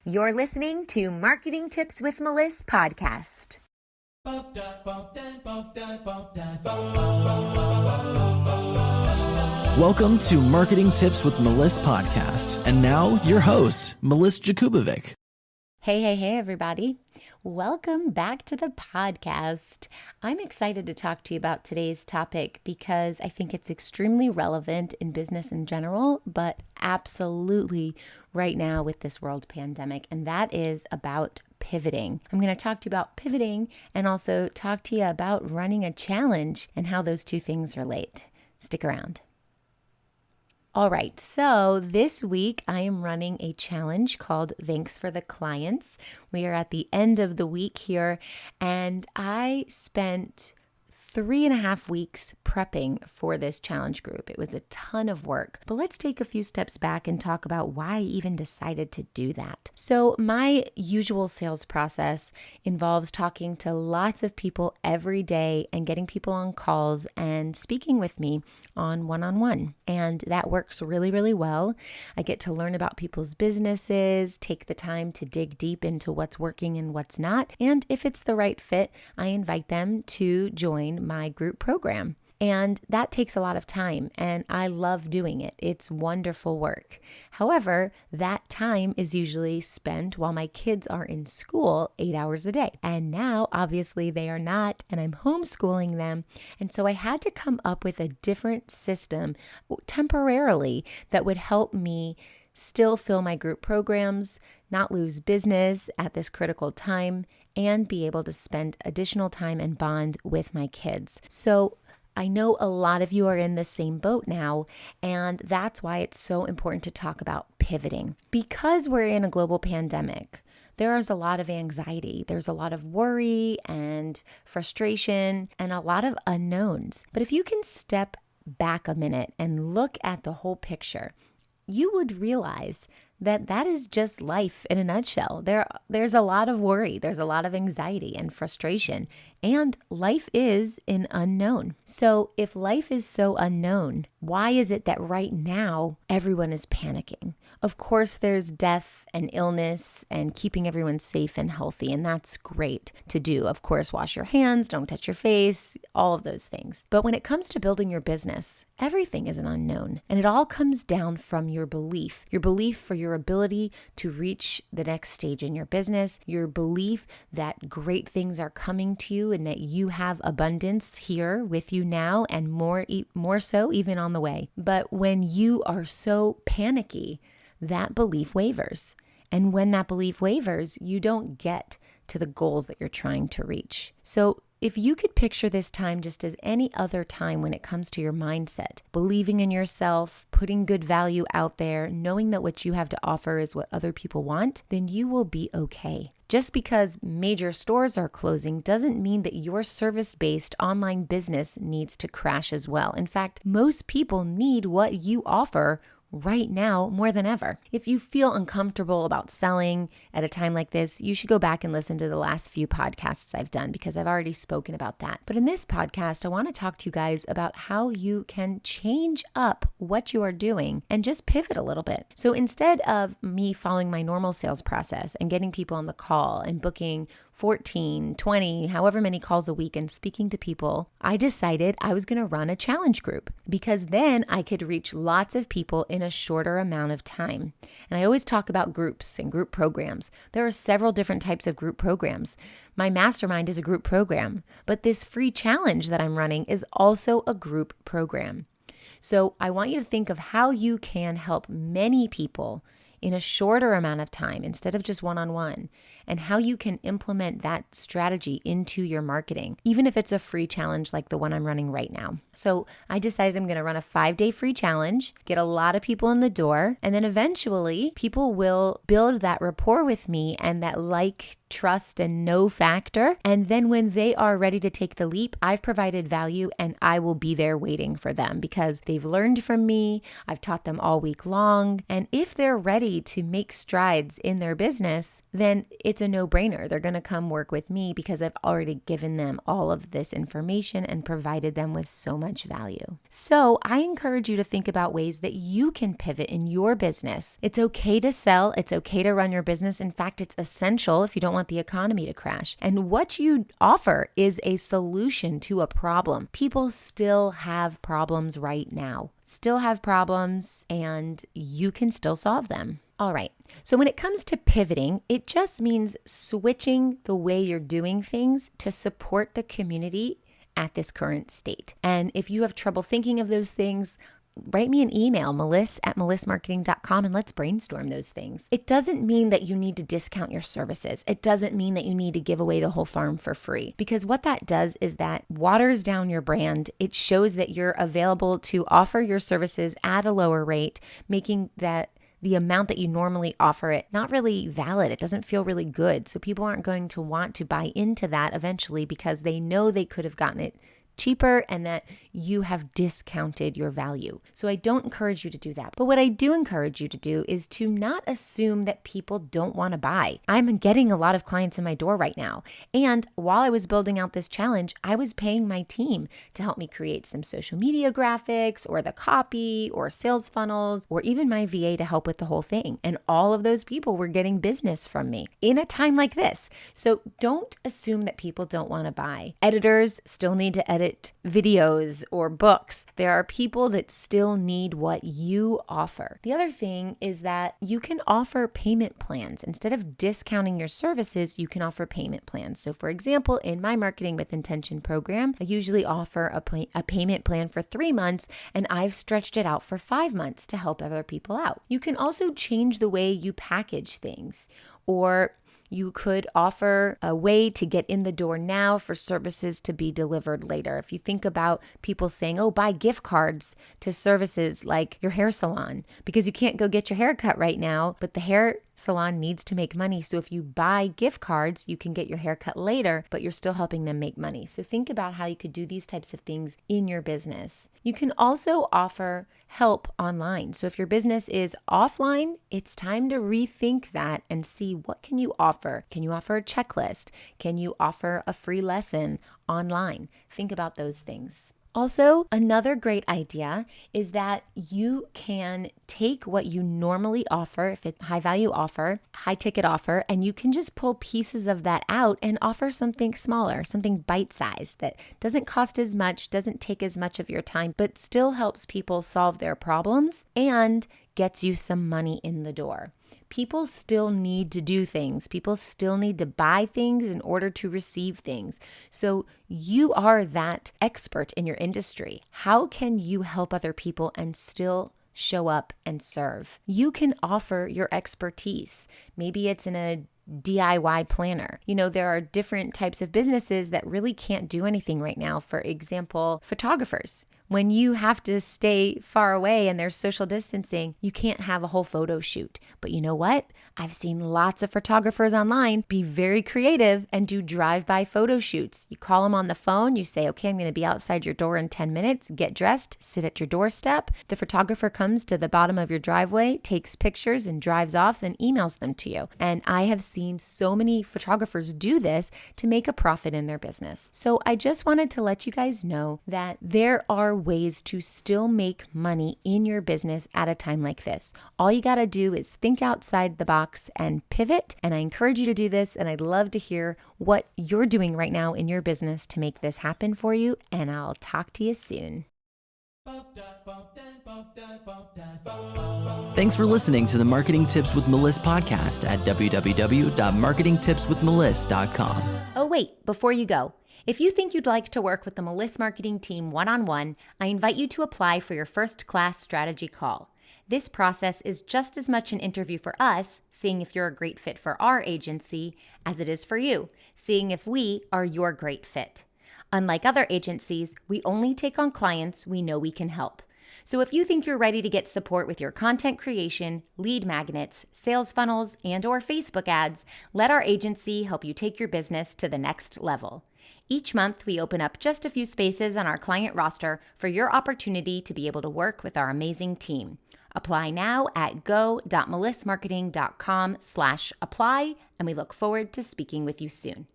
You're listening to Marketing Tips with Meliss podcast. Welcome to Marketing Tips with Meliss podcast. And now your host, Meliss Jakubovic. Hey, everybody. Welcome back to the podcast. I'm excited to talk to you about today's topic because I think it's extremely relevant in business in general, but absolutely right now with this world pandemic, and that is about pivoting. I'm going to talk to you about pivoting and also talk to you about running a challenge and how those two things relate. Stick around. All right, so this week I am running a challenge called Thanks for the Clients. We are at the end of the week here, and I spent 3.5 weeks prepping for this challenge group. It was a ton of work, but let's take a few steps back and talk about why I even decided to do that. So my usual sales process involves talking to lots of people every day and getting people on calls and speaking with me on one-on-one. And that works really, really well. I get to learn about people's businesses, take the time to dig deep into what's working and what's not. And if it's the right fit, I invite them to join my group program. And that takes a lot of time, and I love doing it. It's wonderful work. However, that time is usually spent while my kids are in school 8 hours a day. And now, obviously, they are not, and I'm homeschooling them. And so I had to come up with a different system temporarily that would help me still fill my group programs, not lose business at this critical time, and be able to spend additional time and bond with my kids. So I know a lot of you are in the same boat now, and that's why it's so important to talk about pivoting. Because we're in a global pandemic, there is a lot of anxiety. There's a lot of worry and frustration and a lot of unknowns. But if you can step back a minute and look at the whole picture, you would realize that is just life in a nutshell. There's a lot of worry, there's a lot of anxiety and frustration, and life is an unknown. So if life is so unknown, why is it that right now everyone is panicking? Of course, there's death and illness and keeping everyone safe and healthy, and that's great to do. Of course, wash your hands, don't touch your face, all of those things. But when it comes to building your business, everything is an unknown, and it all comes down from your belief for your ability to reach the next stage in your business, your belief that great things are coming to you and that you have abundance here with you now and more so even on the way. But when you are so panicky, that belief wavers. And when that belief wavers, you don't get to the goals that you're trying to reach. So if you could picture this time just as any other time when it comes to your mindset, believing in yourself, putting good value out there, knowing that what you have to offer is what other people want, then you will be okay. Just because major stores are closing doesn't mean that your service-based online business needs to crash as well. In fact, most people need what you offer right now more than ever. If you feel uncomfortable about selling at a time like this, you should go back and listen to the last few podcasts I've done because I've already spoken about that. But in this podcast, I want to talk to you guys about how you can change up what you are doing and just pivot a little bit. So instead of me following my normal sales process and getting people on the call and booking 14, 20, however many calls a week and speaking to people, I decided I was going to run a challenge group because then I could reach lots of people in a shorter amount of time. And I always talk about groups and group programs. There are several different types of group programs. My mastermind is a group program, but this free challenge that I'm running is also a group program. So I want you to think of how you can help many people in a shorter amount of time instead of just one-on-one, and how you can implement that strategy into your marketing, even if it's a free challenge like the one I'm running right now. So I decided I'm going to run a 5-day free challenge, get a lot of people in the door, and then eventually people will build that rapport with me and that trust and know factor. And then when they are ready to take the leap, I've provided value and I will be there waiting for them because they've learned from me. I've taught them all week long. And if they're ready to make strides in their business, then it's a no-brainer. They're going to come work with me because I've already given them all of this information and provided them with so much value. So I encourage you to think about ways that you can pivot in your business. It's okay to sell. It's okay to run your business. In fact, it's essential if you don't want the economy to crash. And what you offer is a solution to a problem. People still have problems right now, and you can still solve them. All right. So when it comes to pivoting, it just means switching the way you're doing things to support the community at this current state. And if you have trouble thinking of those things, write me an email, meliss@melissmarketing.com, and let's brainstorm those things. It doesn't mean that you need to discount your services. It doesn't mean that you need to give away the whole farm for free, because what that does is that waters down your brand. It shows that you're available to offer your services at a lower rate, making that the amount that you normally offer it not really valid. It doesn't feel really good. So people aren't going to want to buy into that eventually because they know they could have gotten it cheaper and that you have discounted your value. So I don't encourage you to do that. But what I do encourage you to do is to not assume that people don't want to buy. I'm getting a lot of clients in my door right now. And while I was building out this challenge, I was paying my team to help me create some social media graphics or the copy or sales funnels or even my VA to help with the whole thing. And all of those people were getting business from me in a time like this. So don't assume that people don't want to buy. Editors still need to edit videos or books. There are people that still need what you offer. The other thing is that you can offer payment plans. Instead of discounting your services, you can offer payment plans. So for example, in my Marketing with Intention program, I usually offer a payment plan for 3 months, and I've stretched it out for 5 months to help other people out. You can also change the way you package things, or you could offer a way to get in the door now for services to be delivered later. If you think about people saying, oh, buy gift cards to services like your hair salon, because you can't go get your hair cut right now, but the hair salon needs to make money. So if you buy gift cards, you can get your hair cut later, but you're still helping them make money. So think about how you could do these types of things in your business. You can also offer help online. So if your business is offline, it's time to rethink that and see, what can you offer? Can you offer a checklist? Can you offer a free lesson online? Think about those things. Also, another great idea is that you can take what you normally offer, if it's high value offer, high ticket offer, and you can just pull pieces of that out and offer something smaller, something bite-sized that doesn't cost as much, doesn't take as much of your time, but still helps people solve their problems and gets you some money in the door. People still need to do things. People still need to buy things in order to receive things. So you are that expert in your industry. How can you help other people and still show up and serve? You can offer your expertise. Maybe it's in a DIY planner. There are different types of businesses that really can't do anything right now. For example, photographers. When you have to stay far away and there's social distancing, you can't have a whole photo shoot. But you know what? I've seen lots of photographers online be very creative and do drive-by photo shoots. You call them on the phone, you say, okay, I'm going to be outside your door in 10 minutes, get dressed, sit at your doorstep. The photographer comes to the bottom of your driveway, takes pictures and drives off and emails them to you. And I have seen so many photographers do this to make a profit in their business. So I just wanted to let you guys know that there are ways to still make money in your business at a time like this. All you got to do is think outside the box and pivot. And I encourage you to do this. And I'd love to hear what you're doing right now in your business to make this happen for you. And I'll talk to you soon. Thanks for listening to the Marketing Tips with Meliss podcast at www.marketingtipswithmeliss.com. Oh, wait, before you go, if you think you'd like to work with the Meliss marketing team one-on-one, I invite you to apply for your first class strategy call. This process is just as much an interview for us, seeing if you're a great fit for our agency, as it is for you, seeing if we are your great fit. Unlike other agencies, we only take on clients we know we can help. So if you think you're ready to get support with your content creation, lead magnets, sales funnels, and/or Facebook ads, let our agency help you take your business to the next level. Each month, we open up just a few spaces on our client roster for your opportunity to be able to work with our amazing team. Apply now at go.melissmarketing.com/apply, and we look forward to speaking with you soon.